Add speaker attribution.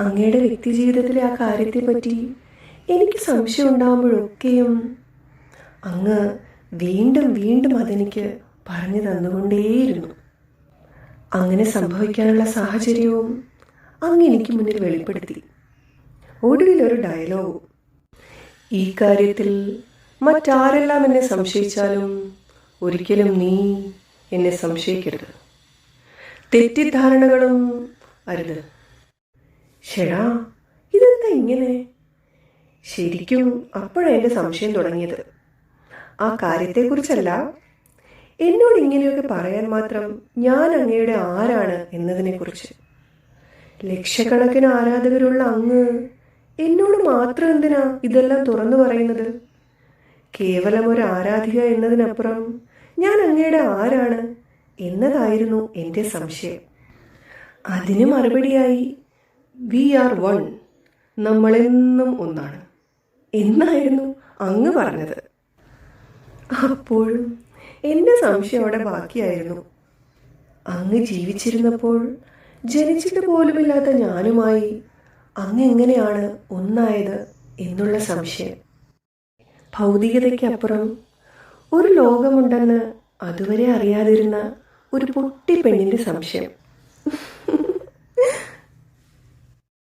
Speaker 1: അങ്ങയുടെ വ്യക്തി ജീവിതത്തിലെ ആ കാര്യത്തെപ്പറ്റി എനിക്ക് സംശയം ഉണ്ടാകുമ്പോഴൊക്കെയും അങ്ങ് വീണ്ടും വീണ്ടും അതെനിക്ക് പറഞ്ഞു തന്നുകൊണ്ടേയിരുന്നു. അങ്ങനെ സംഭവിക്കാനുള്ള സാഹചര്യവും അങ്ങ് എനിക്ക് മുന്നിൽ വെളിപ്പെടുത്തി. ഒടുവിലൊരു ഡയലോഗും. ഈ കാര്യത്തിൽ മറ്റാരെല്ലാം എന്നെ സംശയിച്ചാലും ഒരിക്കലും നീ എന്നെ സംശയിക്കരുത്. തെറ്റിദ്ധാരണകളും അരുത്. ഷെടാ, ഇതെന്താ ഇങ്ങനെ? ശരിക്കും അപ്പോഴാണ് എൻ്റെ സംശയം തുടങ്ങിയത്. ആ കാര്യത്തെക്കുറിച്ചല്ല, എന്നോട് ഇങ്ങനെയൊക്കെ പറയാൻ മാത്രം ഞാൻ അങ്ങയുടെ ആരാണ് എന്നതിനെക്കുറിച്ച്. ലക്ഷക്കണക്കിന് ആരാധകരുള്ള അങ്ങ് എന്നോട് മാത്രം എന്തിനാ ഇതെല്ലാം തുറന്നു പറയുന്നത്? കേവലം ഒരു ആരാധിക എന്നതിനപ്പുറം ഞാൻ അങ്ങയുടെ ആരാണ് എന്നതായിരുന്നു എൻ്റെ സംശയം. അതിന് മറുപടിയായി വി ആർ വൺ, നമ്മളെന്നും ഒന്നാണ് എന്നായിരുന്നു അങ്ങ് പറഞ്ഞത്. അപ്പോഴും എൻ്റെ സംശയം അവിടെ ബാക്കിയായിരുന്നു. അങ്ങ് ജീവിച്ചിരുന്നപ്പോൾ ജനിച്ചിട്ട് പോലുമില്ലാത്ത ഞാനുമായി അങ്ങ് എങ്ങനെയാണ് ഒന്നായത് എന്നുള്ള സംശയം. ഭൗതികതയ്ക്കപ്പുറം ഒരു ലോകമുണ്ടെന്ന് അതുവരെ അറിയാതിരുന്ന ഒരു പൊട്ടി പെണ്ണിൻ്റെ സംശയം.